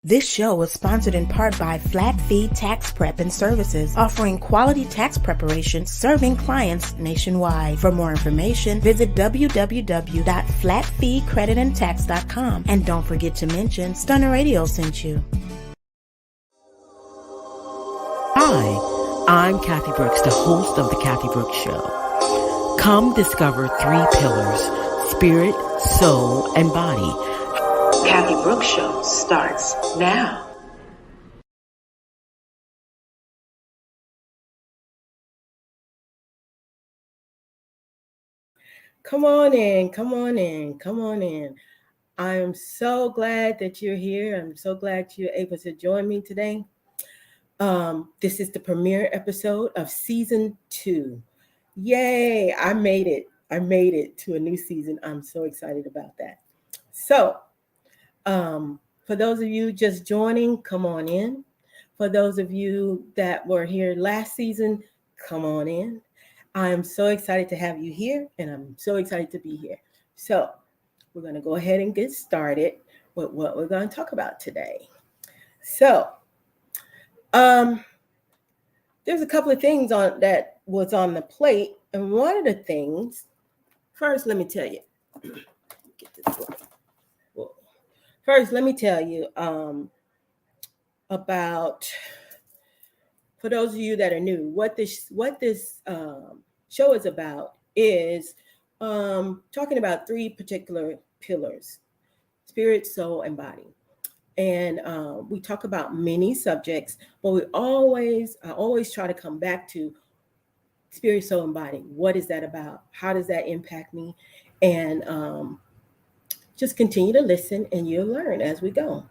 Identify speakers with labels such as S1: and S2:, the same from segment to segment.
S1: This show is sponsored in part by Flat Fee Tax Prep and Services, offering quality tax preparation serving clients nationwide. For more information, visit www.flatfeecreditandtax.com. And don't forget to mention Stunner Radio sent you.
S2: Hi, I'm Kathy Brooks, the host of The Kathy Brooks Show. Come discover three pillars: spirit, soul, and body.
S3: Kathy Brooks Show starts now.
S4: Come on in, come on in, come on in. I am so glad that you're here. I'm so glad you're able to join me today. This is the premiere episode of season 2. Yay, I made it. I made it to a new season. I'm so excited about that. So, for those of you just joining, come on in. For those of you that were here last season, come on in. I am so excited to have you here, and I'm so excited to be here. So we're going to go ahead and get started with what we're going to talk about today. So there's a couple of things that was on the plate, and one of the things, first, let me tell you, get this one. First, let me tell you about, for those of you that are new, what this show is about is talking about three particular pillars: spirit, soul, and body. And we talk about many subjects, but I always try to come back to spirit, soul, and body. What is that about? How does that impact me? And just continue to listen, and you'll learn as we go.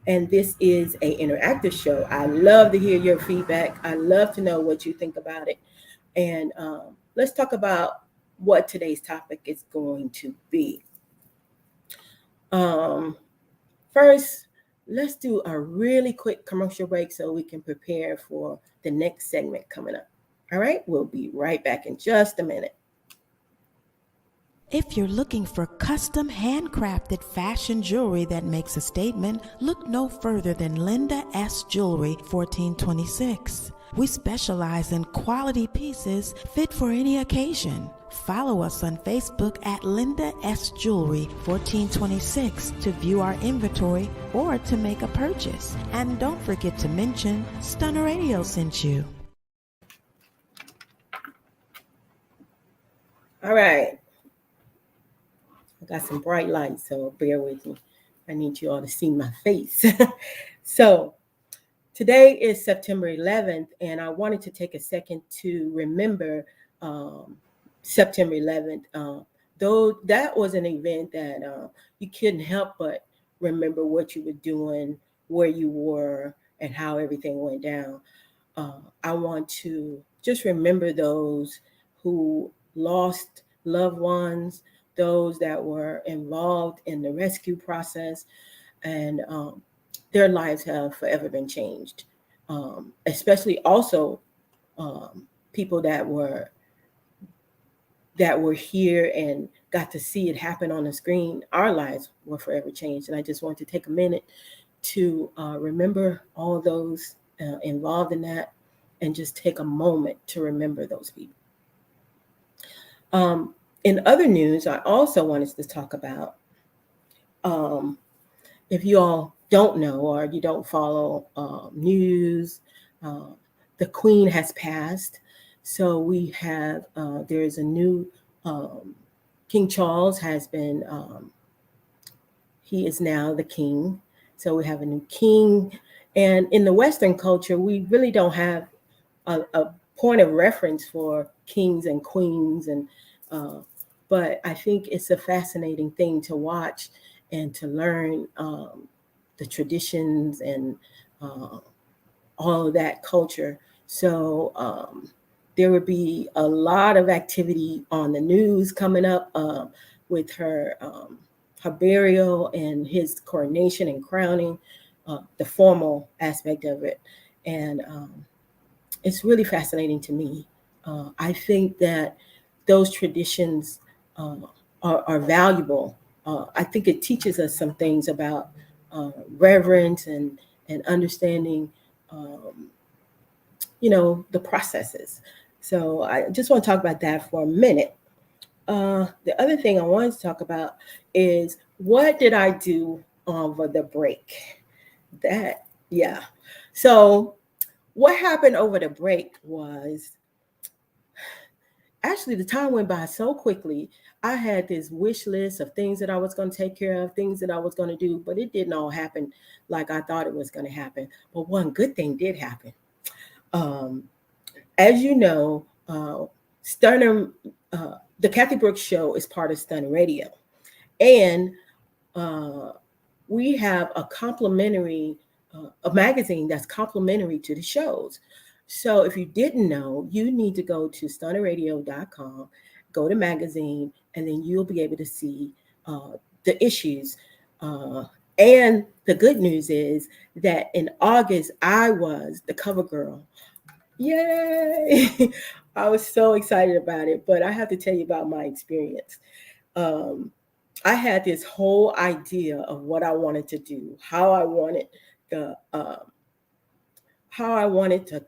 S4: And this is an interactive show. I love to hear your feedback. I love to know what you think about it. And let's talk about what today's topic is going to be. First, let's do a really quick commercial break so we can prepare for the next segment coming up. All right, we'll be right back in just a minute.
S1: If you're looking for custom handcrafted fashion jewelry that makes a statement, look no further than Linda S. Jewelry, 1426. We specialize in quality pieces fit for any occasion. Follow us on Facebook at Linda S. Jewelry 1426 to view our inventory or to make a purchase. And don't forget to mention Stunner Radio sent you.
S4: All right. I got some bright lights, so bear with me. I need you all to see my face. So today is September 11th, and I wanted to take a second to remember September 11th. Though that was an event that you couldn't help but remember what you were doing, where you were, and how everything went down. I want to just remember those who lost loved ones, those that were involved in the rescue process, and their lives have forever been changed. Especially also people that were here and got to see it happen on the screen. Our lives were forever changed, and I just want to take a minute to remember all those involved in that, and just take a moment to remember those people. In other news, I also wanted to talk about, if you all don't know or you don't follow news, the Queen has passed. So we have, there is a new, King Charles has been, he is now the king. So we have a new king. And in the Western culture, we really don't have a point of reference for kings and queens, and but I think it's a fascinating thing to watch and to learn the traditions and all of that culture. So there would be a lot of activity on the news coming up with her burial and his coronation and crowning, the formal aspect of it. And it's really fascinating to me. I think that those traditions are valuable. I think it teaches us some things about reverence and understanding, the processes. So I just want to talk about that for a minute. The other thing I wanted to talk about is, what did I do over the break? That, yeah. So what happened over the break was, actually, the time went by so quickly. I had this wish list of things that I was going to take care of, things that I was going to do, but it didn't all happen like I thought it was going to happen. But one good thing did happen. As you know, Stunner, the Kathy Brooks Show is part of Stunner Radio. And we have a complimentary, a magazine that's complimentary to the shows. So if you didn't know, you need to go to stunnerradio.com, go to magazine, and then you'll be able to see the issues. And the good news is that in August, I was the cover girl. Yay! I was so excited about it, but I have to tell you about my experience. I had this whole idea of what I wanted to do, how I wanted to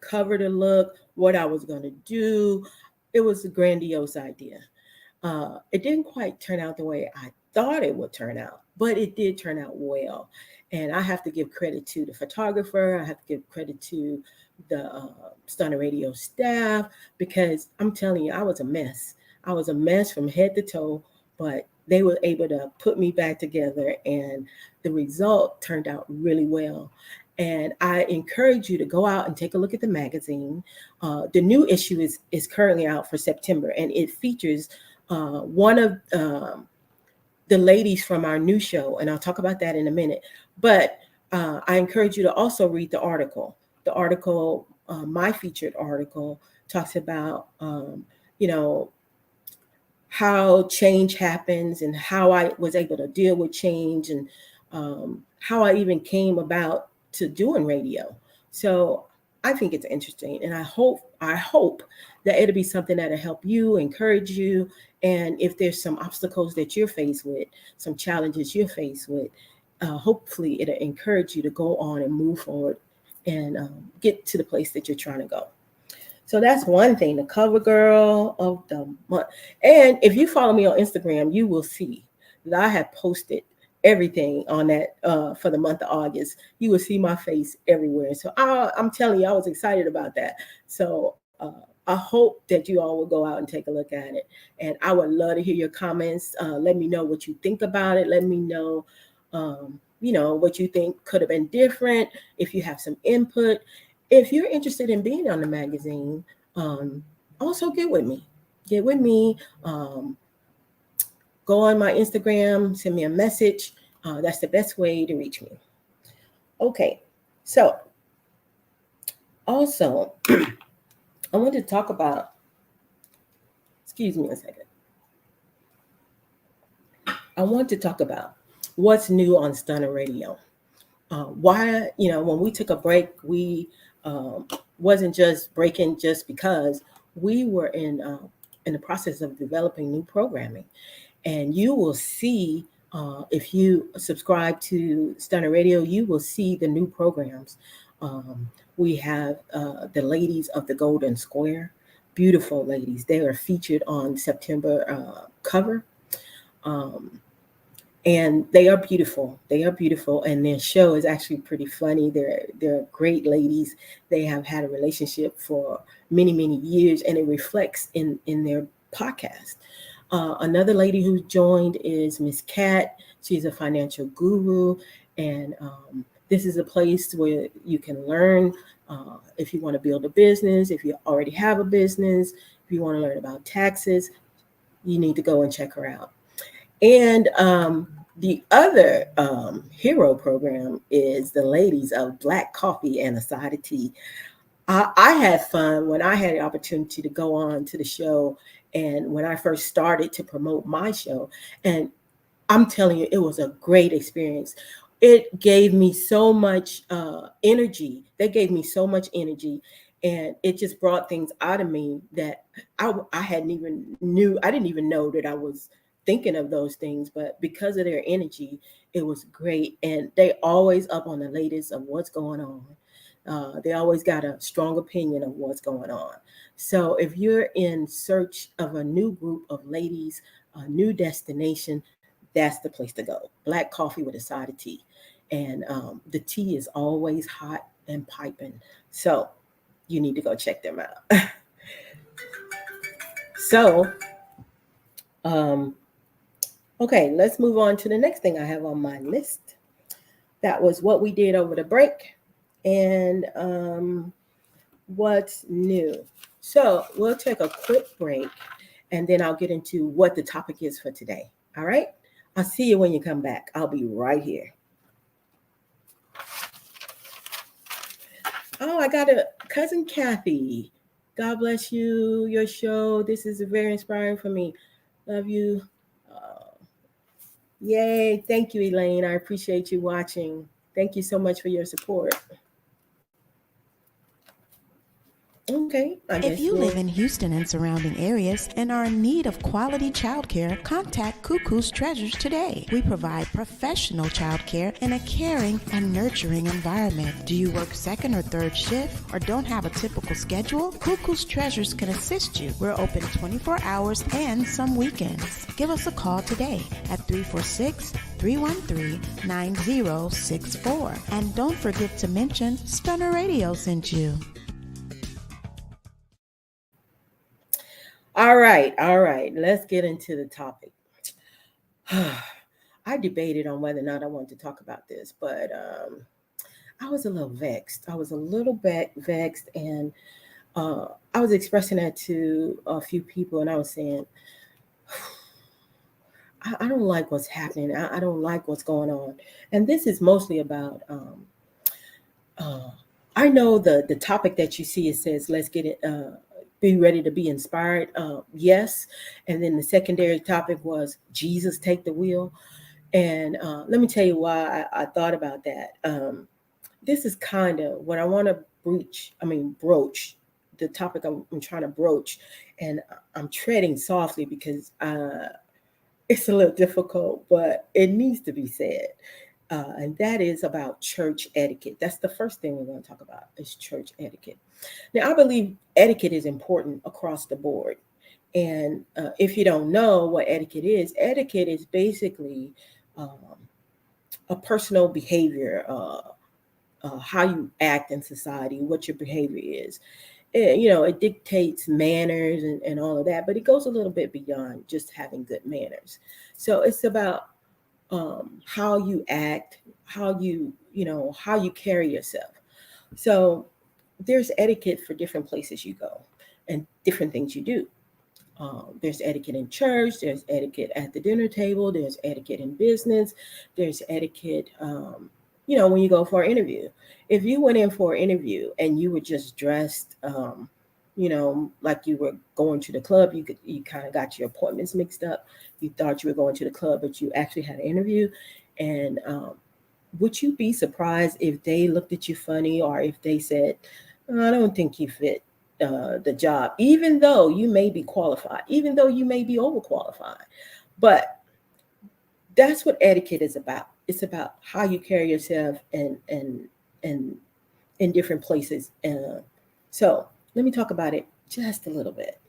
S4: cover the look, what I was going to do. It was a grandiose idea. It didn't quite turn out the way I thought it would turn out, but it did turn out well. And I have to give credit to the photographer. I have to give credit to the Stunner Radio staff, because I'm telling you, I was a mess. I was a mess from head to toe, but they were able to put me back together, and the result turned out really well. And I encourage you to go out and take a look at the magazine. The new issue is currently out for September, and it features one of the ladies from our new show, and I'll talk about that in a minute. But I encourage you to also read the article. The article, my featured article, talks about, how change happens and how I was able to deal with change, and how I even came about to doing radio. So I think it's interesting, and I hope that it'll be something that'll help you, encourage you. And if there's some obstacles that you're faced with, some challenges you're faced with, hopefully it'll encourage you to go on and move forward and get to the place that you're trying to go. So that's one thing, the cover girl of the month. And if you follow me on Instagram, you will see that I have posted everything on that for the month of August. You will see my face everywhere. So I'm telling you, I was excited about that. So I hope that you all will go out and take a look at it. And I would love to hear your comments. Let me know what you think about it. Let me know, what you think could have been different. If you have some input. If you're interested in being on the magazine, also get with me. Get with me. Go on my Instagram, send me a message. That's the best way to reach me. Okay, so also, I want to talk about, excuse me a second. I want to talk about what's new on Stunner Radio. Why, when we took a break, we wasn't just breaking just because we were in the process of developing new programming. And you will see, if you subscribe to Stunner Radio, you will see the new programs. We have the ladies of the Golden Square, beautiful ladies. They are featured on September cover. And they are beautiful. They are beautiful. And their show is actually pretty funny. They're great ladies. They have had a relationship for many, many years, and it reflects in their podcast. Another lady who joined is Miss Cat. She's a financial guru. And this is a place where you can learn if you want to build a business, if you already have a business, if you want to learn about taxes, you need to go and check her out. And the other hero program is the ladies of Black Coffee and a Side of Tea. I had fun when I had the opportunity to go on to the show, and when I first started to promote my show. And I'm telling you, it was a great experience. It gave me so much energy. They gave me so much energy. And it just brought things out of me that I didn't even know that I was thinking of those things, but because of their energy, it was great. And they always up on the latest of what's going on. They always got a strong opinion of what's going on. So if you're in search of a new group of ladies, a new destination, that's the place to go. Black coffee with a side of tea. And the tea is always hot and piping. So you need to go check them out. So, okay, let's move on to the next thing I have on my list. That was what we did over the break and what's new. So we'll take a quick break and then I'll get into what the topic is for today. All right. I'll see you when you come back. I'll be right here. Oh, I got a cousin Kathy. God bless you, your show. This is very inspiring for me. Love you. Yay. Thank you, Elaine. I appreciate you watching. Thank you so much for your support. Okay.
S1: If you live in Houston and surrounding areas and are in need of quality childcare, contact Cuckoo's Treasures today. We provide professional childcare in a caring and nurturing environment. Do you work second or third shift or don't have a typical schedule? Cuckoo's Treasures can assist you. We're open 24 hours and some weekends. Give us a call today at 346-313-9064. And don't forget to mention Stunner Radio sent you.
S4: All right. Let's get into the topic. I debated on whether or not I wanted to talk about this, but I was a little vexed. I was a little bit vexed, and I was expressing that to a few people, and I was saying, I don't like what's happening. I don't like what's going on. And this is mostly about, I know the topic that you see, it says, let's get it, be ready to be inspired. Yes. And then the secondary topic was Jesus take the wheel. And let me tell you why I thought about that. This is kind of what I want to broach the topic I'm trying to broach. And I'm treading softly because it's a little difficult, but it needs to be said. And that is about church etiquette. That's the first thing we're going to talk about is church etiquette. Now, I believe etiquette is important across the board. And if you don't know what etiquette is basically a personal behavior, how you act in society, what your behavior is. It dictates manners and all of that, but it goes a little bit beyond just having good manners. So it's about how you act, how you carry yourself. So there's etiquette for different places you go and different things you do. There's etiquette in church, there's etiquette at the dinner table, there's etiquette in business, there's etiquette, when you go for an interview. If you went in for an interview and you were just dressed, like you were going to the club, you kind of got your appointments mixed up. You thought you were going to the club, but you actually had an interview. And would you be surprised if they looked at you funny or if they said, I don't think you fit the job, even though you may be qualified, even though you may be overqualified? But that's what etiquette is about. It's about how you carry yourself and in different places. So let me talk about it just a little bit.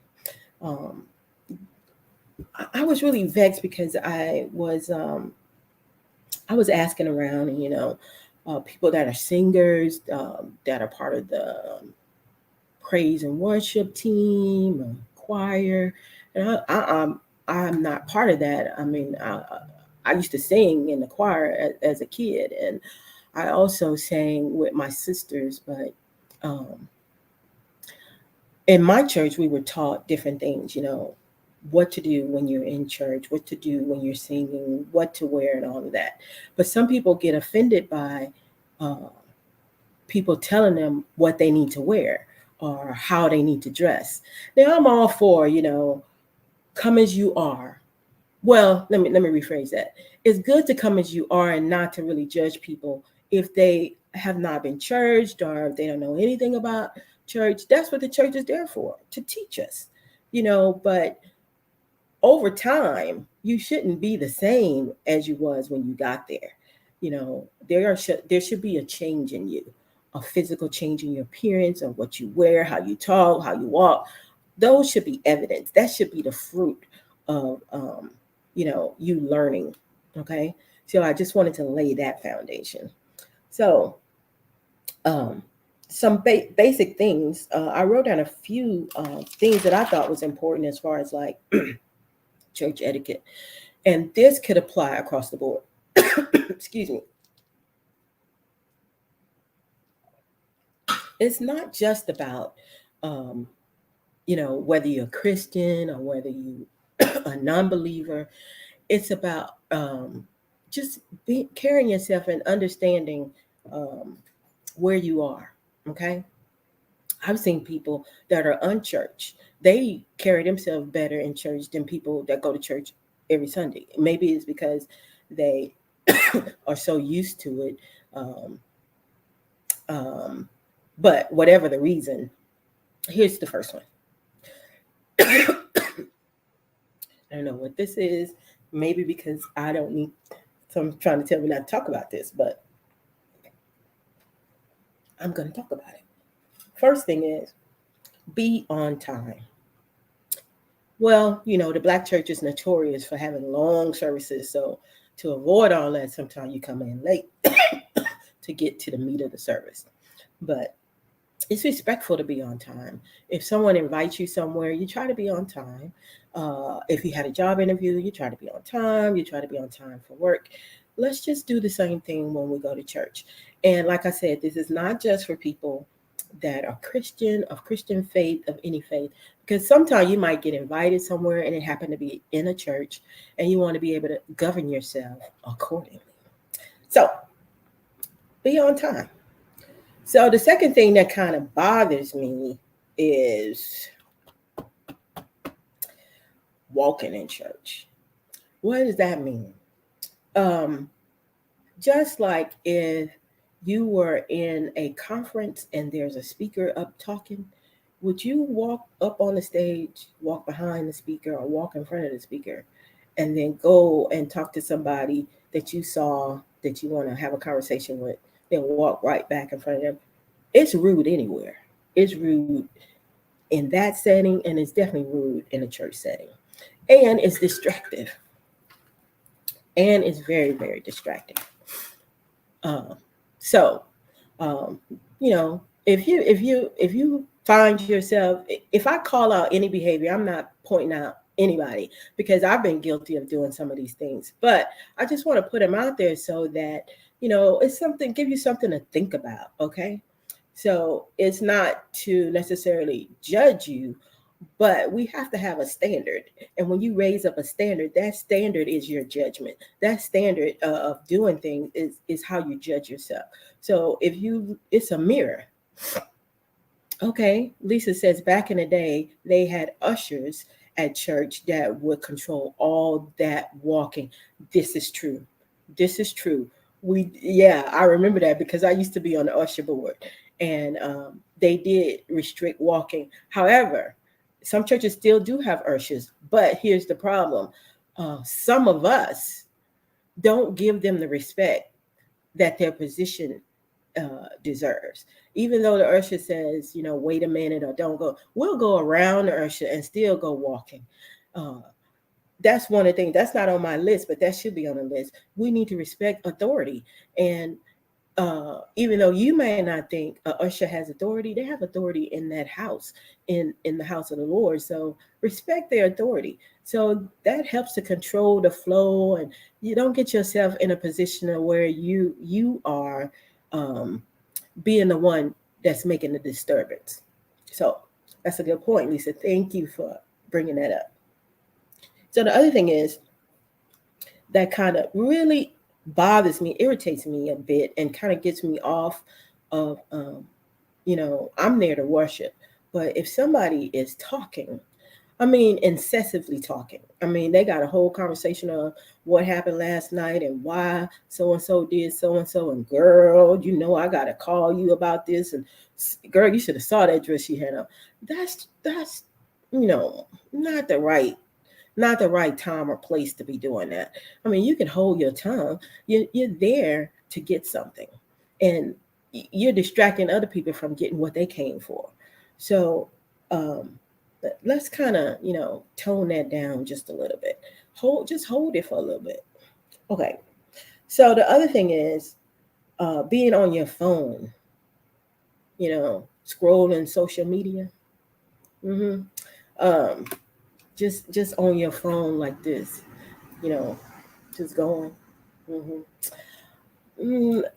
S4: I was really vexed because I was asking around, and people that are singers, that are part of the praise and worship team, choir, and I'm not part of that. I mean, I used to sing in the choir as a kid, and I also sang with my sisters, but in my church, we were taught different things, what to do when you're in church, what to do when you're singing, what to wear and all of that. But some people get offended by people telling them what they need to wear or how they need to dress. Now, I'm all for, come as you are. Well, let me rephrase that. It's good to come as you are and not to really judge people if they have not been churched or if they don't know anything about church. That's what the church is there for, to teach us, but over time, you shouldn't be the same as you was when you got there. There should be a change in you, a physical change in your appearance, of what you wear, how you talk, how you walk. Those should be evidence. That should be the fruit of you learning. Okay, so I just wanted to lay that foundation. So some basic things. I wrote down a few things that I thought was important as far as like church etiquette, and this could apply across the board. Excuse me. It's not just about whether you're a Christian or whether you a non-believer. It's about just carrying yourself and understanding where you are. Okay, I've seen people that are unchurched. They carry themselves better in church than people that go to church every Sunday. Maybe it's because they are so used to it. But whatever the reason, here's the first one. I don't know what this is. Maybe because I don't need someone trying to tell me not to talk about this, but I'm going to talk about it. First thing is, be on time. Well, the Black church is notorious for having long services. So to avoid all that, sometimes you come in late to get to the meat of the service. But it's respectful to be on time. If someone invites you somewhere, you try to be on time. If you had a job interview, you try to be on time. You try to be on time for work. Let's just do the same thing when we go to church. And like I said, this is not just for people that are Christian, of Christian faith, of any faith, because sometimes you might get invited somewhere and it happened to be in a church, and you want to be able to govern yourself accordingly. So be on time. So the second thing that kind of bothers me is walking in church. What does that mean? Just like if you were in a conference and there's a speaker up talking, would you walk up on the stage, walk behind the speaker, or walk in front of the speaker, and then go and talk to somebody that you saw that you want to have a conversation with, then walk right back in front of them? It's rude anywhere. It's rude in that setting, and it's definitely rude in a church setting. And it's distracting. And it's very, very distracting. If you find yourself, if I call out any behavior, I'm not pointing out anybody, because I've been guilty of doing some of these things, but I just want to put them out there so that, it's something, give you something to think about. Okay. So it's not to necessarily judge you, but we have to have a standard. And when you raise up a standard, that standard is your judgment. That standard of doing things is how you judge yourself. So it's a mirror. Okay, Lisa says back in the day, they had ushers at church that would control all that walking. This is true. This is true. I remember that because I used to be on the usher board, and they did restrict walking. However, some churches still do have ushers, but here's the problem. Some of us don't give them the respect that their position deserves. Even though the usher says, wait a minute or don't go, we'll go around the usher and still go walking. That's one of the things. That's not on my list, but that should be on the list. We need to respect authority. And even though you may not think an usher has authority, they have authority in that house, in the house of the Lord. So respect their authority. So that helps to control the flow, and you don't get yourself in a position where you are being the one that's making the disturbance. So that's a good point, Lisa. Thank you for bringing that up. So the other thing is that kind of really bothers me, irritates me a bit, and kind of gets me off of, I'm there to worship. But if somebody is talking, incessantly talking, they got a whole conversation of what happened last night and why so-and-so did so-and-so, and girl, I got to call you about this, and girl, you should have saw that dress she had on. That's not the right not the right time or place to be doing that. I mean, you can hold your tongue. You're there to get something, and you're distracting other people from getting what they came for. So um, let's kind of, tone that down just a little bit. Just hold it for a little bit. Okay. So the other thing is being on your phone, scrolling social media. hmm Um, just on your phone like this, you know, just going. hmm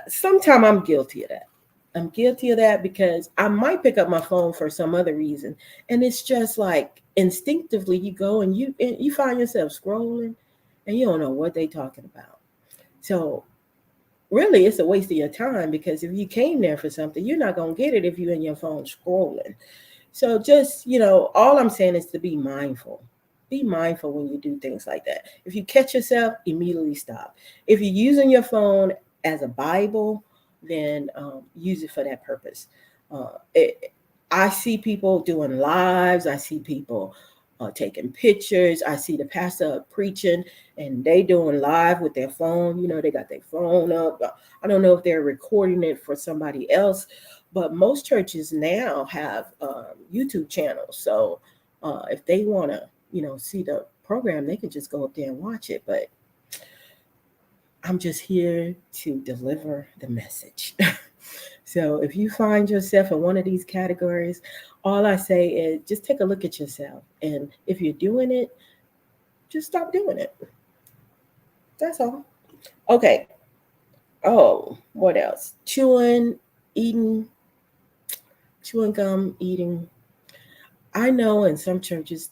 S4: Sometimes I'm guilty of that. I'm guilty of that because I might pick up my phone for some other reason, and it's just like instinctively you go and you find yourself scrolling, and you don't know what they talking about. So really, it's a waste of your time because if you came there for something, you're not gonna get it if you're in your phone scrolling. So just, all I'm saying is to be mindful. Be mindful when you do things like that. If you catch yourself, immediately stop. If you're using your phone as a Bible, then use it for that purpose. I see people doing lives. I see people taking pictures. I see the pastor preaching and they doing live with their phone. They got their phone up. I don't know if they're recording it for somebody else, but most churches now have YouTube channels. So if they want to, see the program, they can just go up there and watch it. But I'm just here to deliver the message. So if you find yourself in one of these categories, all I say is just take a look at yourself. And if you're doing it, just stop doing it. That's all. Okay. Oh, what else? Eating, chewing gum, eating. I know in some churches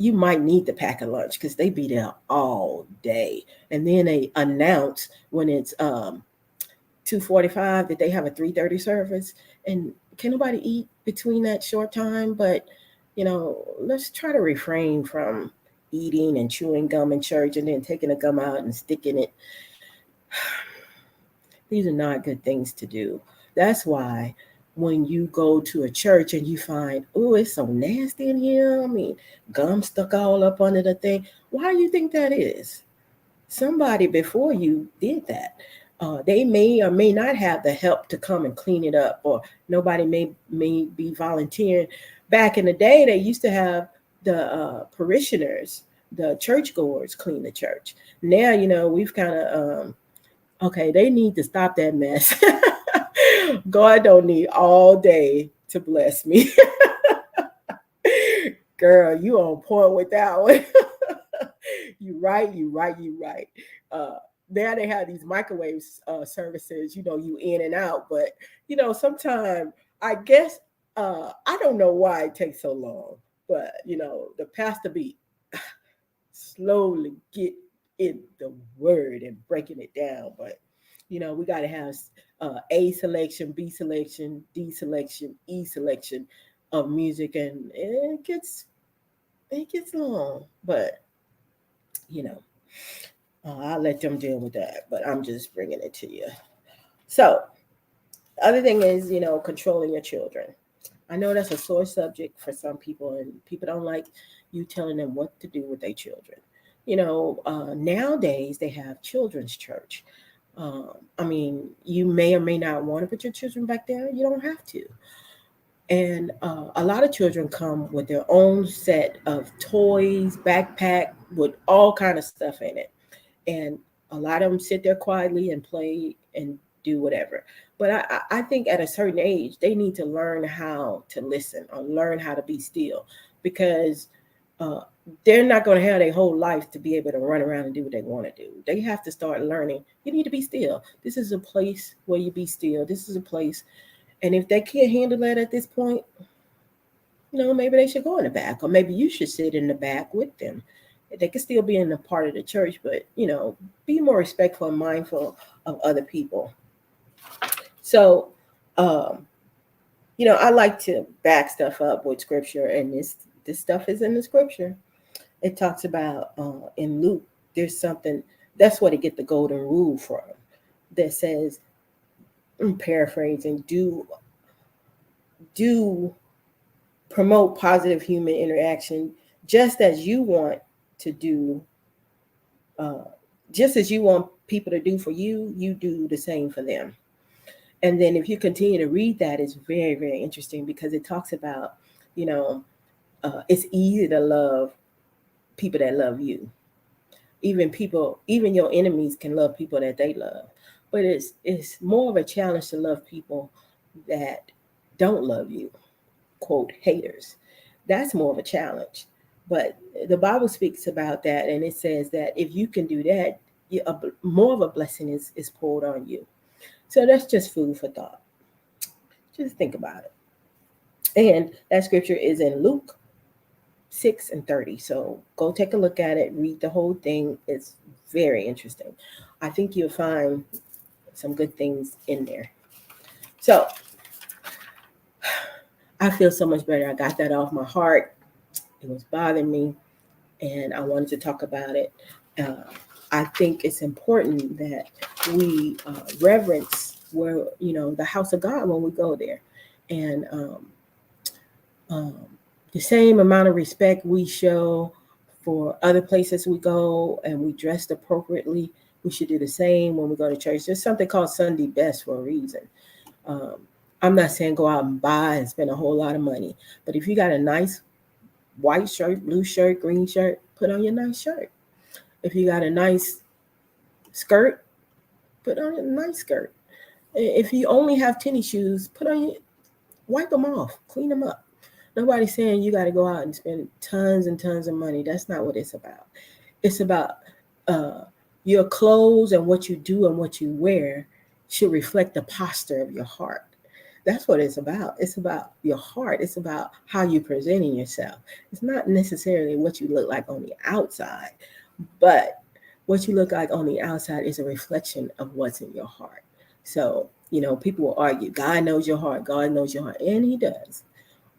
S4: you might need to pack a lunch because they be there all day. And then they announce when it's 2:45 that they have a 3:30 service. And can nobody eat between that short time? But let's try to refrain from eating and chewing gum in church and then taking the gum out and sticking it. These are not good things to do. That's why when you go to a church and you find, oh, it's so nasty in here. I mean, gum stuck all up under the thing. Why do you think that is? Somebody before you did that. They may or may not have the help to come and clean it up, or nobody may be volunteering. Back in the day, they used to have the parishioners, the churchgoers, clean the church. Now, we've kind of okay, they need to stop that mess. God don't need all day to bless me. Girl, you on point with that one. You right. Now they have these microwave services, you in and out. But, sometimes I guess, I don't know why it takes so long. But, the pastor be slowly get in the word and breaking it down. But, we got to have A selection, B selection, D selection, E selection of music. And it gets long. But, I'll let them deal with that, but I'm just bringing it to you. So, the other thing is, controlling your children. I know that's a sore subject for some people, and people don't like you telling them what to do with their children. Nowadays they have children's church. I mean, you may or may not want to put your children back there. You don't have to. And a lot of children come with their own set of toys, backpack with all kind of stuff in it. And a lot of them sit there quietly and play and do whatever. But I think at a certain age, they need to learn how to listen or learn how to be still, because uh, they're not going to have their whole life to be able to run around and do what they want to do. They have to start learning. You need to be still. This is a place where you be still. This is a place. And if they can't handle that at this point, maybe they should go in the back, or maybe you should sit in the back with them. They can still be in a part of the church, but be more respectful and mindful of other people. So, I like to back stuff up with scripture, and this stuff is in the scripture. It talks about in Luke, there's something that's where they get the golden rule from, that says, I'm paraphrasing, do promote positive human interaction just as you want to do just as you want people to do for you, you do the same for them. And then if you continue to read that, it's very, very interesting because it talks about, it's easy to love people that love you. Even your enemies can love people that they love. But it's more of a challenge to love people that don't love you, quote, haters. That's more of a challenge. But the Bible speaks about that, and it says that if you can do that, more of a blessing is poured on you. So that's just food for thought. Just think about it. And that scripture is in Luke 6:30. So go take a look at it, read the whole thing. It's very interesting. I think you'll find some good things in there. So I feel so much better. I got that off my heart. It was bothering me, and I wanted to talk about it. I think it's important that we reverence the house of God when we go there, and the same amount of respect we show for other places we go, and we dressed appropriately. We should do the same when we go to church. There's something called Sunday best for a reason. I'm not saying go out and buy and spend a whole lot of money, but if you got a nice white shirt, blue shirt, green shirt, put on your nice shirt. If you got a nice skirt, put on a nice skirt. If you only have tennis shoes, wipe them off, clean them up. Nobody's saying you got to go out and spend tons and tons of money. That's not what it's about. It's about your clothes, and what you do and what you wear should reflect the posture of your heart. That's what it's about. It's about your heart. It's about how you're presenting yourself. It's not necessarily what you look like on the outside, but what you look like on the outside is a reflection of what's in your heart. So, people will argue, God knows your heart, God knows your heart, and he does.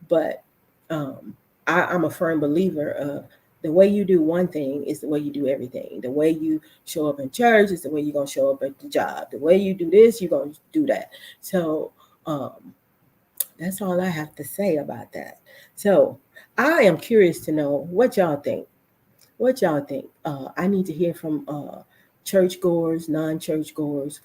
S4: But I'm a firm believer of the way you do one thing is the way you do everything. The way you show up in church is the way you're going to show up at the job. The way you do this, you're going to do that. So that's all I have to say about that. So I am curious to know what y'all think. I need to hear from churchgoers, non-churchgoers,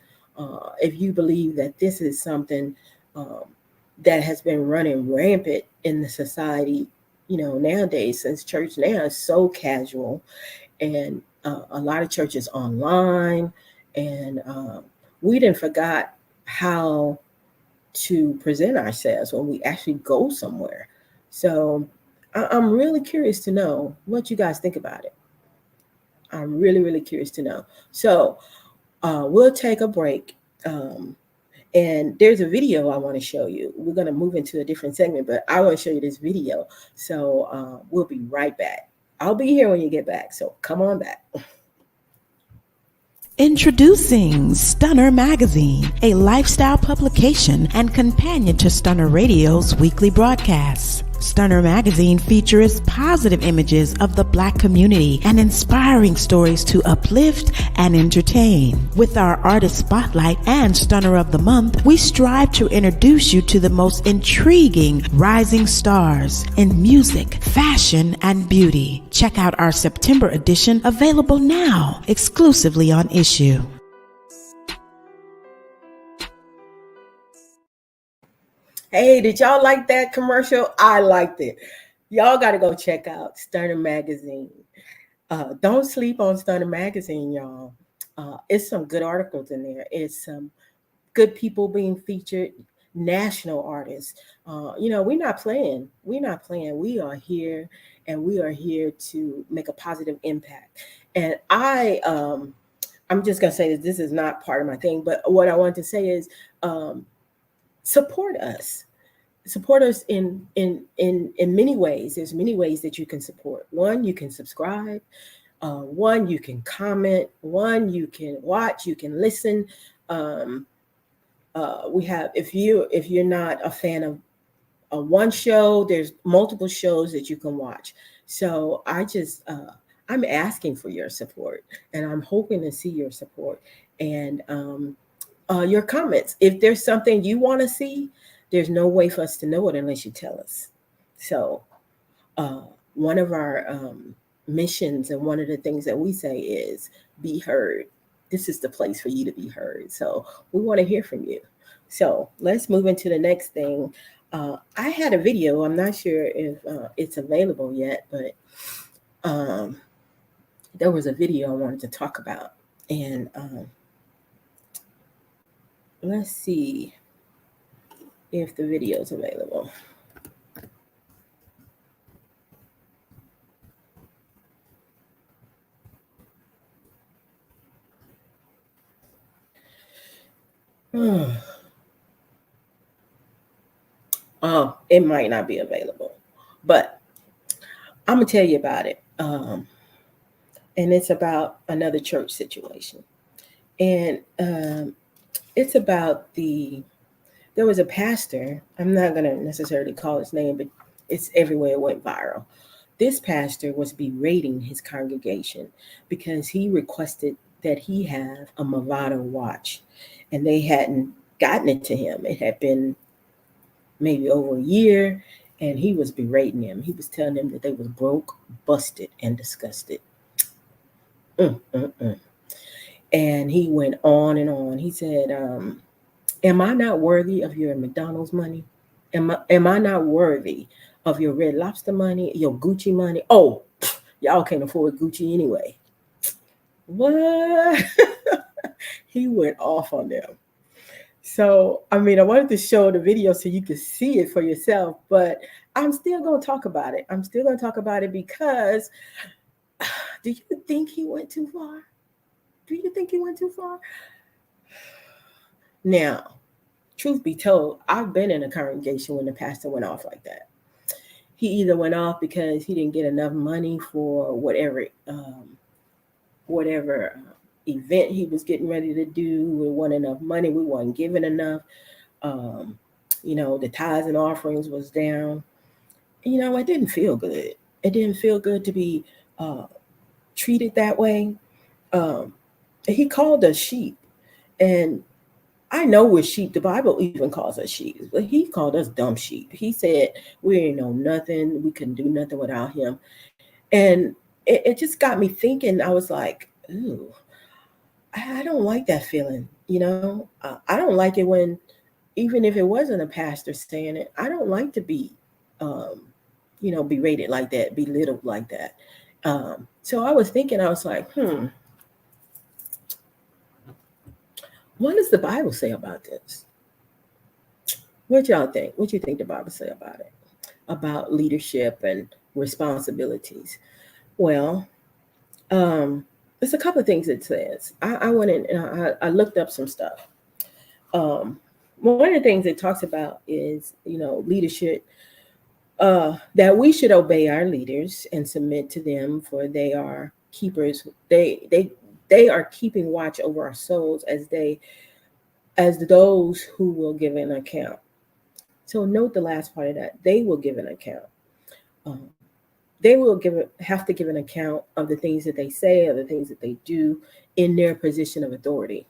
S4: if you believe that this is something that has been running rampant in the society, nowadays, since church now is so casual, and a lot of churches online, and we didn't forgot how to present ourselves when we actually go somewhere. So I'm really curious to know what you guys think about it. I'm really, really curious to know. So we'll take a break. And there's a video I want to show you. We're going to move into a different segment, but I want to show you this video. So we'll be right back. I'll be here when you get back. So come on back.
S1: Introducing Stunner Magazine, a lifestyle publication and companion to Stunner Radio's weekly broadcasts. Stunner Magazine features positive images of the Black community and inspiring stories to uplift and entertain. With our Artist Spotlight and Stunner of the Month, we strive to introduce you to the most intriguing rising stars in music, fashion, and beauty. Check out our September edition, available now, exclusively on Issue.
S4: Hey, did y'all like that commercial? I liked it. Y'all got to go check out Stunner Magazine. Don't sleep on Stunner Magazine, y'all. It's some good articles in there. It's some good people being featured, national artists. We're not playing. We are here, and we are here to make a positive impact. And I'm just going to say that this is not part of my thing, but what I want to say is, support us in many ways. There's many ways that you can support. One, you can subscribe. One, you can comment. One, you can watch. You can listen. We have, if you're not a fan of one show, there's multiple shows that you can watch. So I'm asking for your support, and I'm hoping to see your support and your comments. If there's something you want to see, there's no way for us to know it unless you tell us. So one of our missions, and one of the things that we say is be heard. This is the place for you to be heard. So we want to hear from you. So let's move into the next thing. I had a video. I'm not sure if it's available yet, but there was a video I wanted to talk about. And let's see if the video is available. Oh, it might not be available, but I'm gonna tell you about it. And it's about another church situation, and it's about there was a pastor. I'm not gonna necessarily call his name, but it's everywhere. It went viral. This pastor was berating his congregation because he requested that he have a Movado watch, and they hadn't gotten it to him. It had been maybe over a year, and he was berating them. He was telling them that they was broke, busted, and disgusted. And he went on and on. He said, am I not worthy of your McDonald's money? Am I not worthy of your Red Lobster money, your Gucci money? Oh, y'all can't afford Gucci anyway. What? He went off on them. So, I mean, I wanted to show the video so you could see it for yourself, but I'm still going to talk about it. I'm still going to talk about it because do you think he went too far? Do you think he went too far? Now, truth be told, I've been in a congregation when the pastor went off like that. He either went off because he didn't get enough money for whatever event he was getting ready to do. We wasn't enough money. We weren't giving enough. The tithes and offerings was down. It didn't feel good. It didn't feel good to be treated that way. He called us sheep. And I know we're sheep. The Bible even calls us sheep. But he called us dumb sheep. He said we ain't know nothing. We couldn't do nothing without him. And it just got me thinking. I was like, ooh, I don't like that feeling. I don't like it when, even if it wasn't a pastor saying it, I don't like to be, berated like that, belittled like that. So I was thinking, I was like, what does the Bible say about this? What y'all think? What you think the Bible say about it? About leadership and responsibilities? Well, there's a couple of things it says. I went in and I looked up some stuff. One of the things it talks about is, leadership, that we should obey our leaders and submit to them, for they are keepers. They are keeping watch over our souls as those who will give an account. So note the last part of that. They will give an account. They will have to give an account of the things that they say, or the things that they do in their position of authority.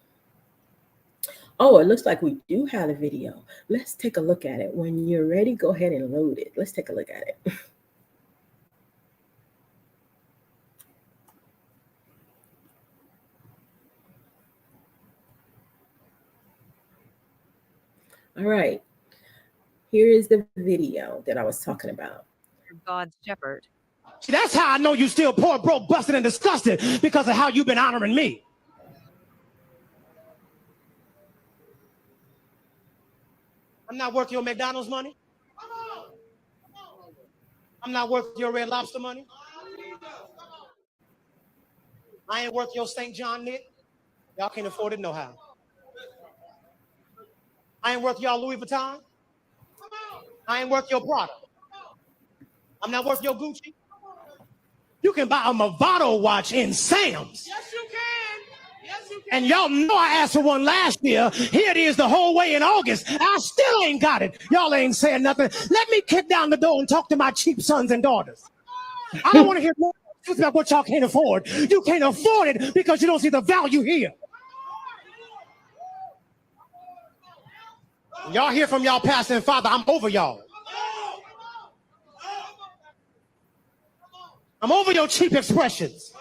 S4: Oh, it looks like we do have a video. Let's take a look at it. When you're ready, go ahead and load it. Let's take a look at it. All right. Here is the video that I was talking about.
S5: God's shepherd.
S6: See, that's how I know you still poor, broke, busted, and disgusted, because of how you've been honoring me. I'm not worth your McDonald's money. I'm not worth your Red Lobster money. I ain't worth your St. John knit. Y'all can't afford it no how. I ain't worth y'all Louis Vuitton. I ain't worth your Prada. I'm not worth your Gucci. You can buy a Movado watch in Sam's.
S7: Yes, you can. Yes, you can.
S6: And y'all know I asked for one last year. Here it is the whole way in August. I still ain't got it. Y'all ain't saying nothing. Let me kick down the door and talk to my cheap sons and daughters. I don't want to hear more about what y'all can't afford. You can't afford it because you don't see the value here. Y'all hear from y'all pastor and father, I'm over y'all. I'm over your cheap expressions.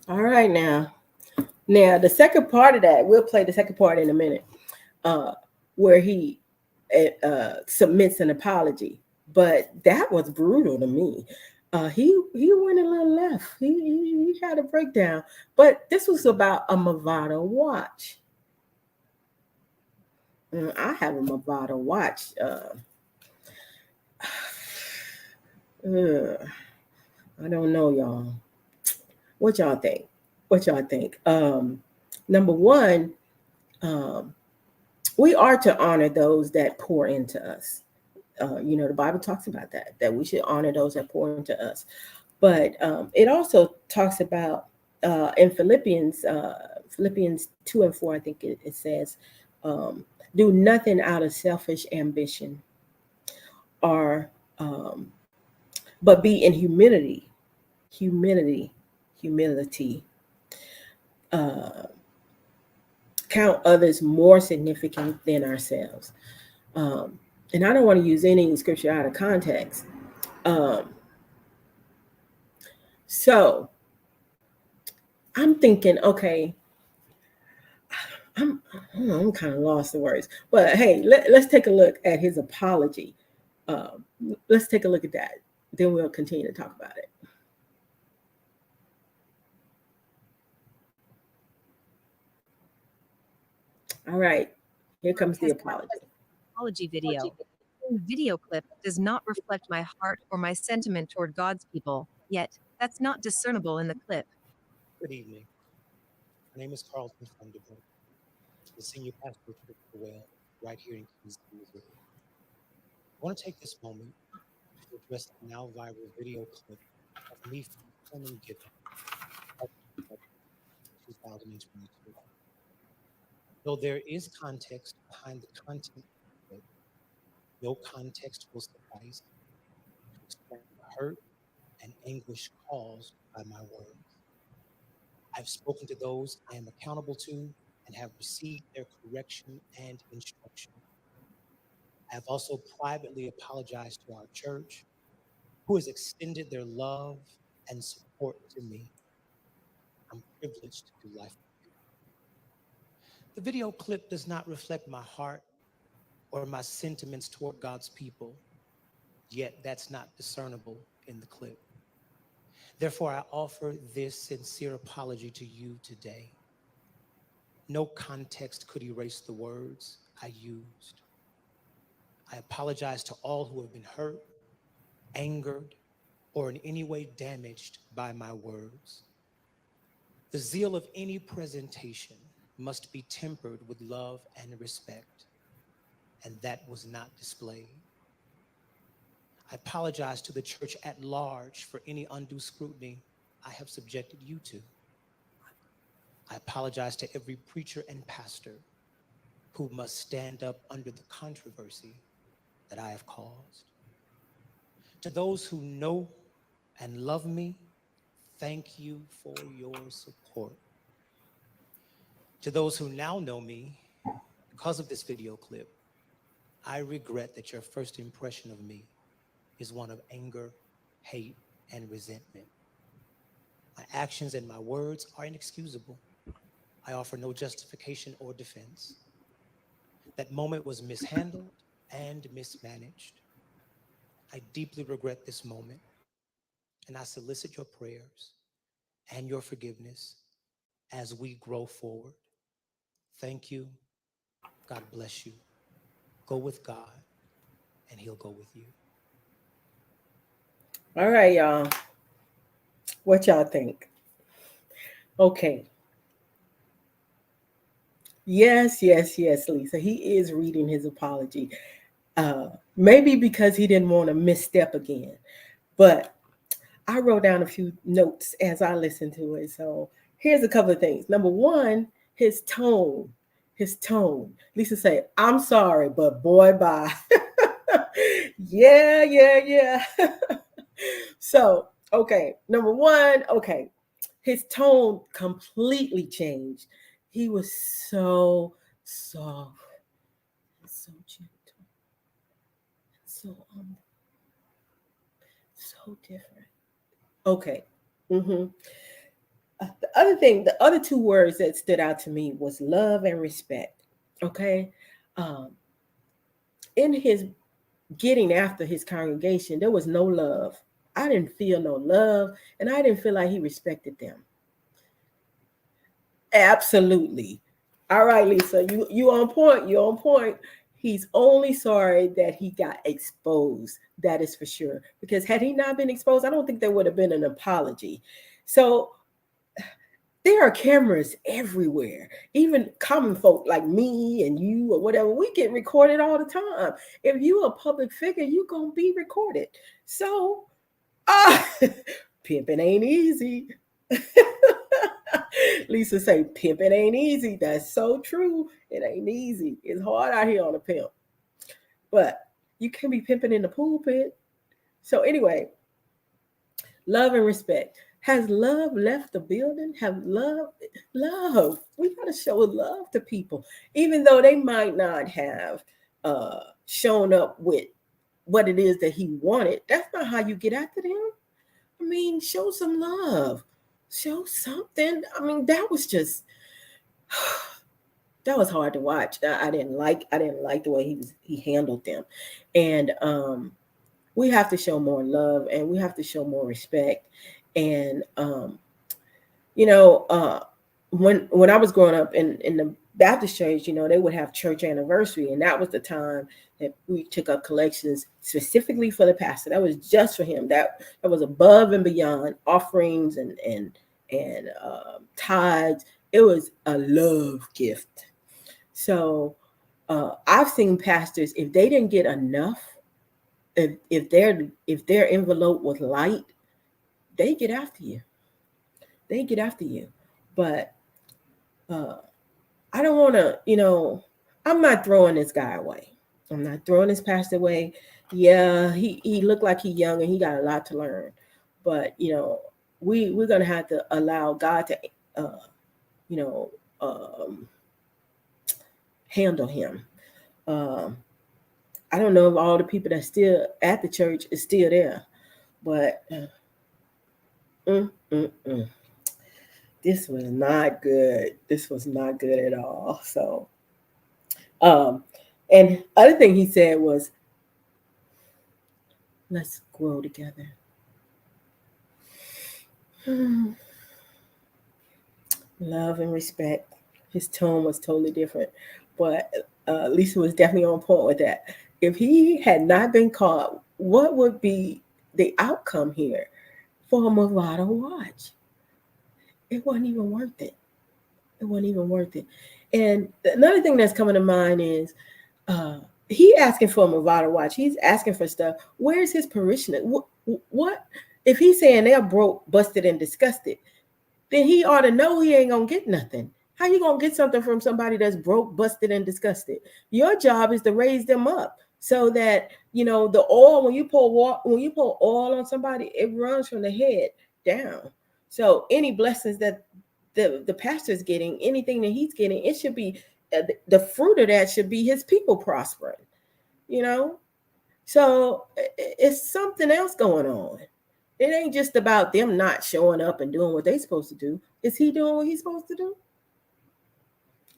S4: All right, now the second part of that, we'll play the second part in a minute, where he submits an apology. But that was brutal to me. He went a little left. He had a breakdown. But this was about a Movado watch. I have a Movado watch. I don't know, y'all. What y'all think? Number one, we are to honor those that pour into us. The Bible talks about that we should honor those that pour into us. But it also talks about in Philippians 2 and 4, I think it says, do nothing out of selfish ambition, or but be in humility. Count others more significant than ourselves. And I don't want to use any scripture out of context. So I'm thinking, okay, I'm kind of lost the words, but hey, let's take a look at his apology. Let's take a look at that. Then we'll continue to talk about it. All right, here comes the
S5: apology video. The video clip does not reflect my heart or my sentiment toward God's people, yet that's not discernible in the clip.
S6: Good evening. My name is Carlton Thunderbird, the senior pastor of Church of the Well, right here in Kansas, Missouri. I want to take this moment to address the now viral video clip of me filming giving 2022. Though there is context behind the content of it, no context will suffice to explain the hurt and anguish caused by my words. I've spoken to those I am accountable to and have received their correction and instruction. I have also privately apologized to our church, who has extended their love and support to me. I'm privileged to do life with you. The video clip does not reflect my heart or my sentiments toward God's people, yet that's not discernible in the clip. Therefore, I offer this sincere apology to you today. No context could erase the words I used. I apologize to all who have been hurt, angered, or in any way damaged by my words. The zeal of any presentation must be tempered with love and respect, and that was not displayed. I apologize to the church at large for any undue scrutiny I have subjected you to. I apologize to every preacher and pastor who must stand up under the controversy that I have caused. To those who know and love me, thank you for your support. To those who now know me, because of this video clip, I regret that your first impression of me is one of anger, hate, and resentment. My actions and my words are inexcusable. I offer no justification or defense. That moment was mishandled and mismanaged. I deeply regret this moment, and I solicit your prayers and your forgiveness as we grow forward. Thank you. God bless you. Go with God, and He'll go with you.
S4: All right, y'all. What y'all think? Okay. Yes, Lisa. He is reading his apology. Maybe because he didn't want to misstep again. But I wrote down a few notes as I listened to it. So here's a couple of things. Number one, his tone. Lisa said, I'm sorry, but boy, bye. Yeah. So, okay. Number one, okay. His tone completely changed. He was so soft, so gentle, so humble. so different. Okay. The other thing, the other two words that stood out to me was love and respect. Okay. Um, in his getting after his congregation, there was no love. I didn't feel no love, and I didn't feel like he respected them. Absolutely. All right, Lisa, you on point. You on point. He's only sorry that he got exposed. That is for sure. Because had he not been exposed, I don't think there would have been an apology. So there are cameras everywhere. Even common folk like me and you or whatever, we get recorded all the time. If you a public figure, you gonna be recorded. So pimping ain't easy. Lisa say pimping ain't easy. That's so true. It ain't easy. It's hard out here on a pimp. But you can be pimping in the pulpit. So anyway, love and respect. Has love left the building? Have love. We got to show love to people, even though they might not have shown up with what it is that he wanted. That's not how you get after them. I mean, show some love, show something. I mean, that was just that was hard to watch. I didn't like the way he handled them, and we have to show more love and we have to show more respect. And when I was growing up in the Baptist church, they would have church anniversary, and that was the time that we took up collections specifically for the pastor. That was just for him. That was above and beyond offerings and tithes. It was a love gift. So I've seen pastors, if they didn't get enough, if their envelope was light, they get after you. But I don't want to, I'm not throwing this guy away. I'm not throwing this pastor away. Yeah, he looked like he's young and he got a lot to learn. But, we're going to have to allow God to, handle him. I don't know if all the people that's still at the church is still there, but this was not good. This was not good at all. So, and other thing he said was, let's grow together. Love and respect. His tone was totally different, but Lisa was definitely on point with that. If he had not been caught, what would be the outcome here for a Movado watch? It wasn't even worth it. And another thing that's coming to mind is he asking for a Movado watch. He's asking for stuff. Where's his parishioner? What if he's saying they're broke, busted, and disgusted? Then he ought to know he ain't gonna get nothing. How you gonna get something from somebody that's broke, busted, and disgusted? Your job is to raise them up so that the oil, when you pour oil on somebody, it runs from the head down. So any blessings that the pastor is getting, anything that he's getting, it should be the fruit of that should be his people prospering. So it's something else going on. It ain't just about them not showing up and doing what they're supposed to do. Is he doing what he's supposed to do?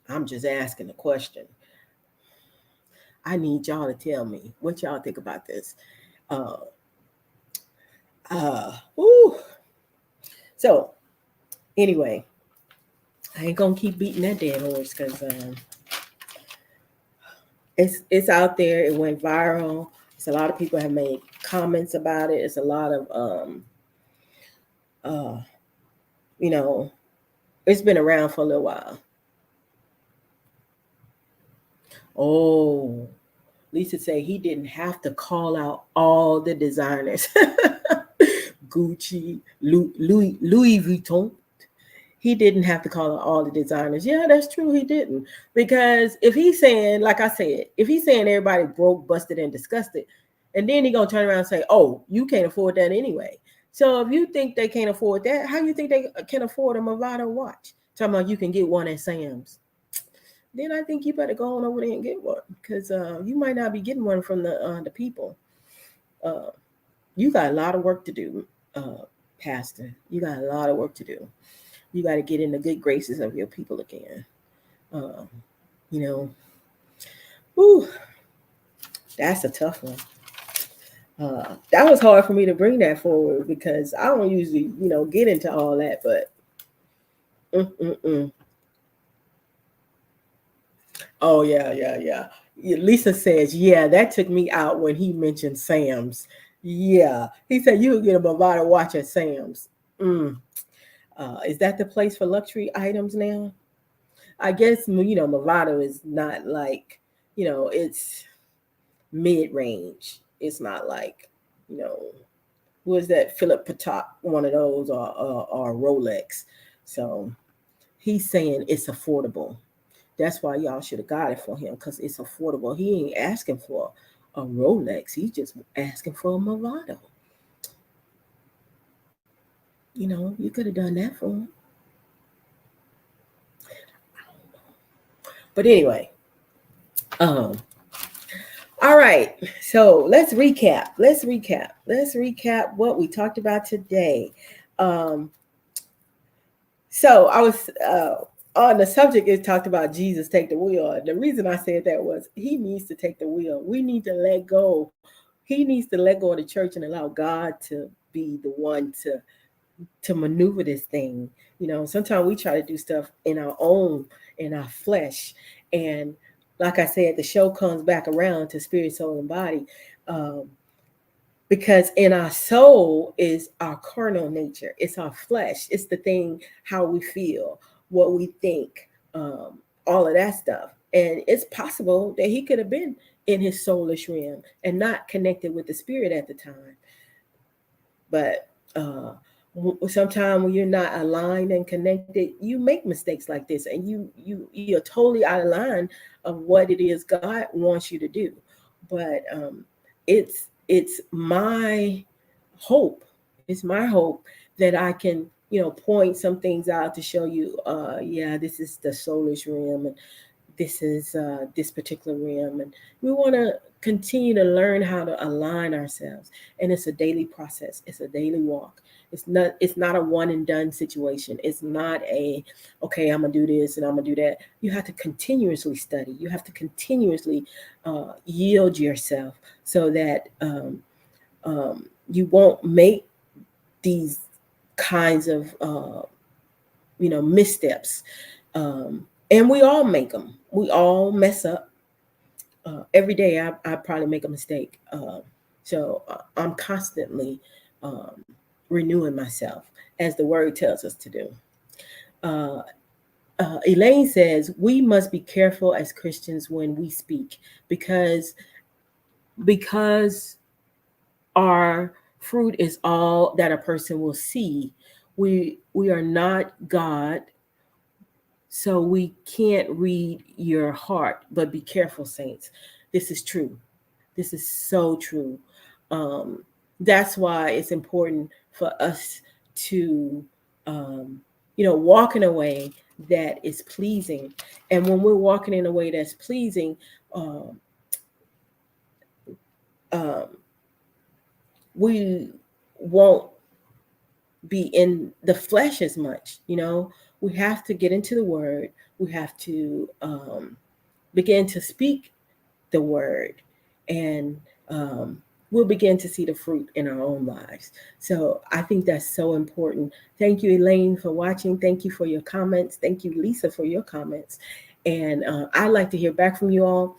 S4: I'm just asking the question. I need y'all to tell me what y'all think about this. So anyway, I ain't gonna keep beating that dead horse because it's out there. It went viral. It's a lot of people have made comments about it. It's a lot of it's been around for a little while. Oh, Lisa said he didn't have to call out all the designers. Gucci, Louis Vuitton. He didn't have to call out all the designers. Yeah, that's true. He didn't. Because if he's saying, like I said, if he's saying everybody broke, busted, and disgusted, and then he gonna turn around and say, oh, you can't afford that anyway. So if you think they can't afford that, how do you think they can afford a Movado watch? Talking about you can get one at Sam's. Then I think you better go on over there and get one because you might not be getting one from the people. You got a lot of work to do, Pastor. You got a lot of work to do. You got to get in the good graces of your people again. Uh, you know, whew, that's a tough one. That was hard for me to bring that forward because I don't usually, get into all that, but oh yeah. Lisa says, yeah, that took me out when he mentioned Sam's. Yeah, he said you would get a Bovada watch at Sam's. Is that the place for luxury items now? I guess Movado is not like, it's mid range. It's not like, who is that? Philip Patek, one of those, or Rolex. So he's saying it's affordable. That's why y'all should have got it for him because it's affordable. He ain't asking for a Rolex. He's just asking for a Movado. You could have done that for him. But anyway, all right. So let's recap. Let's recap what we talked about today. So I was on the subject. It talked about Jesus take the wheel. The reason I said that was he needs to take the wheel. We need to let go. He needs to let go of the church and allow God to be the one to maneuver this thing. Sometimes we try to do stuff in our flesh. And like I said, the show comes back around to spirit, soul, and body. Because in our soul is our carnal nature. It's our flesh. It's the thing, how we feel, what we think, all of that stuff. And it's possible that he could have been in his soulish realm and not connected with the spirit at the time. But sometimes when you're not aligned and connected, you make mistakes like this, and you're totally out of line of what it is God wants you to do. But it's my hope. It's my hope that I can, point some things out to show you, this is the soulish realm, and this is this particular realm, and we want to continue to learn how to align ourselves. And it's a daily process. It's a daily walk. It's not a one and done situation. It's not okay, I'm gonna do this and I'm gonna do that. You have to continuously study. You have to continuously yield yourself so that you won't make these kinds of missteps. And we all make them. We all mess up. Every day I probably make a mistake. So I'm constantly renewing myself, as the word tells us to do. Elaine says, we must be careful as Christians when we speak because our fruit is all that a person will see. We are not God, so we can't read your heart, but be careful, saints. This is true. This is so true. That's why it's important for us to, walk in a way that is pleasing. And when we're walking in a way that's pleasing, we won't be in the flesh as much. We have to get into the word. We have to begin to speak the word, and we'll begin to see the fruit in our own lives. So I think that's so important. Thank you, Elaine, for watching. Thank you for your comments. Thank you, Lisa, for your comments. And I'd like to hear back from you all.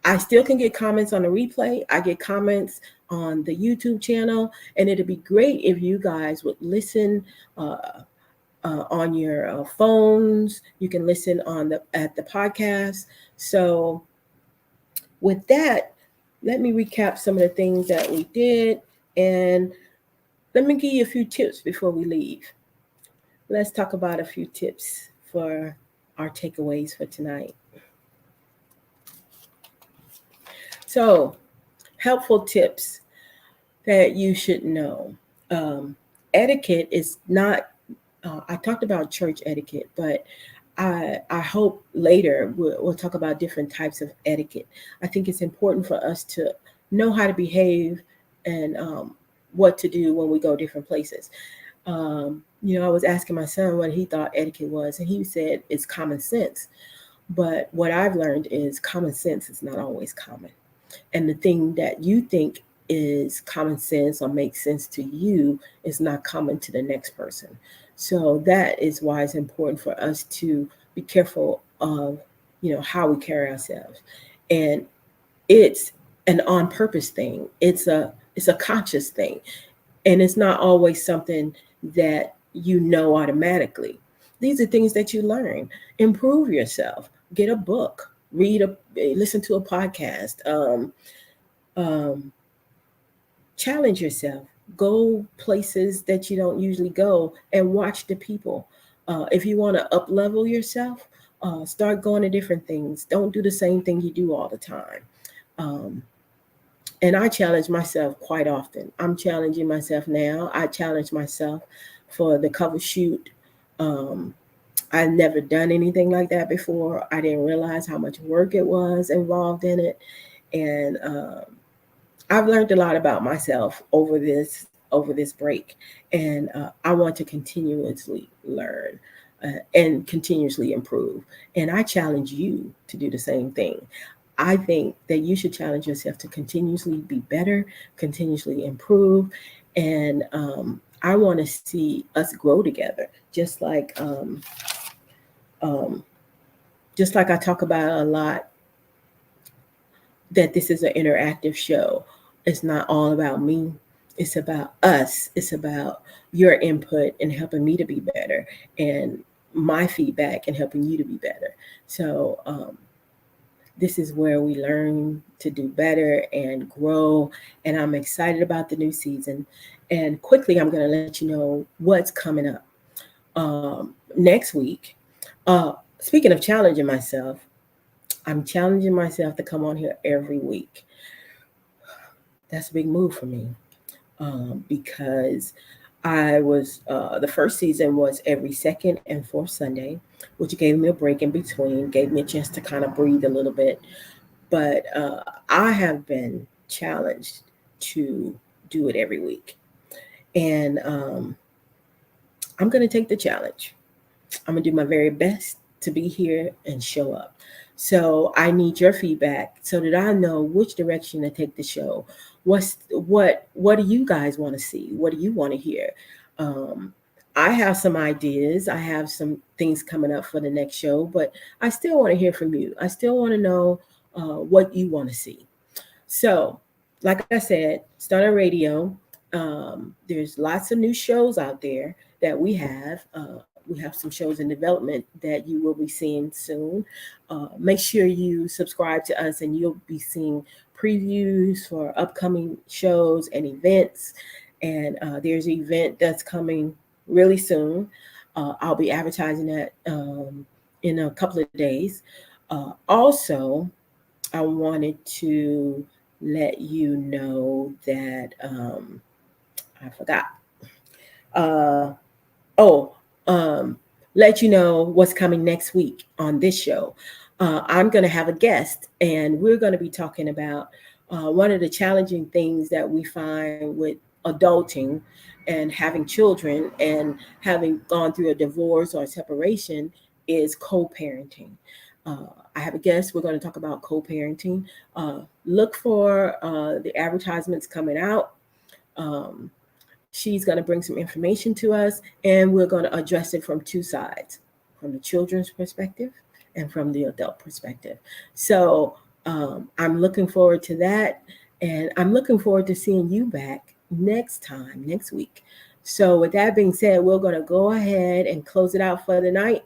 S4: I still can get comments on the replay. I get comments on the YouTube channel, and it'd be great if you guys would listen on your phones. You can listen at the podcast. So with that, let me recap some of the things that we did, and let me give you a few tips before we leave. Let's talk about a few tips for our takeaways for tonight. So, helpful tips that you should know. Etiquette is not, I talked about church etiquette, but I hope later we'll talk about different types of etiquette. I think it's important for us to know how to behave and what to do when we go different places. I was asking my son what he thought etiquette was, and he said it's common sense. But what I've learned is common sense is not always common. And the thing that you think is common sense or makes sense to you is not common to the next person. So that is why it's important for us to be careful of, how we carry ourselves. And it's an on purpose thing. It's a conscious thing. And it's not always something that you know automatically. These are things that you learn. Improve yourself. Get a book. Listen to a podcast. Um, Challenge yourself. Go places that you don't usually go and watch the people. If you want to up level yourself, start going to different things. Don't do the same thing you do all the time. Um, and I challenge myself quite often. I'm challenging myself now. I challenge myself for the cover shoot. Um, I've never done anything like that before. I didn't realize how much work it was involved in it, and I've learned a lot about myself over this break, and I want to continuously learn and continuously improve. And I challenge you to do the same thing. I think that you should challenge yourself to continuously be better, continuously improve, and I want to see us grow together, um, just like I talk about a lot, that this is an interactive show. It's not all about me. It's about us. It's about your input and helping me to be better, and my feedback and helping you to be better. So this is where we learn to do better and grow. And I'm excited about the new season. And quickly, I'm going to let you know what's coming up next week. Speaking of challenging myself, I'm challenging myself to come on here every week. That's a big move for me, because the first season was every second and fourth Sunday, which gave me a break in between, gave me a chance to kind of breathe a little bit. But I have been challenged to do it every week. And I'm going to take the challenge. I'm going to do my very best to be here and show up. So I need your feedback so that I know which direction to take the show. What do you guys want to see? What do you want to hear? I have some ideas. I have some things coming up for the next show, but I still want to hear from you. I still want to know what you want to see. So, like I said, Stunner Radio. There's lots of new shows out there that we have. We have some shows in development that you will be seeing soon. Make sure you subscribe to us, and you'll be seeing previews for upcoming shows and events. And there's an event that's coming really soon. I'll be advertising that in a couple of days. Also, I wanted to let you know that I forgot. Uh, oh, let you know what's coming next week on this show. I'm going to have a guest, and we're going to be talking about one of the challenging things that we find with adulting and having children and having gone through a divorce or a separation is co-parenting. I have a guest. We're going to talk about co-parenting. Look for the advertisements coming out. She's going to bring some information to us, and we're going to address it from two sides, from the children's perspective and from the adult perspective. So I'm looking forward to that, and I'm looking forward to seeing you back next week. So with that being said, we're going to go ahead and close it out for the night.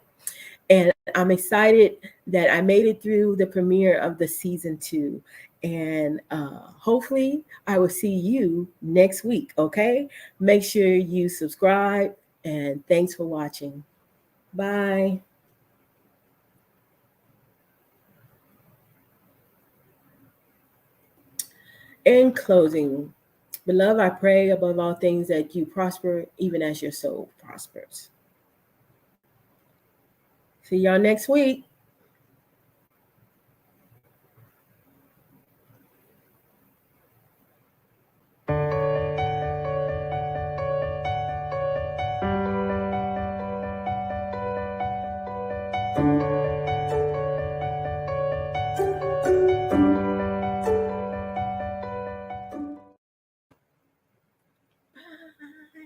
S4: And I'm excited that I made it through the premiere of the season 2. And hopefully I will see you next week, okay? Make sure you subscribe, and thanks for watching. Bye. In closing, beloved, I pray above all things that you prosper even as your soul prospers. See y'all next week. you.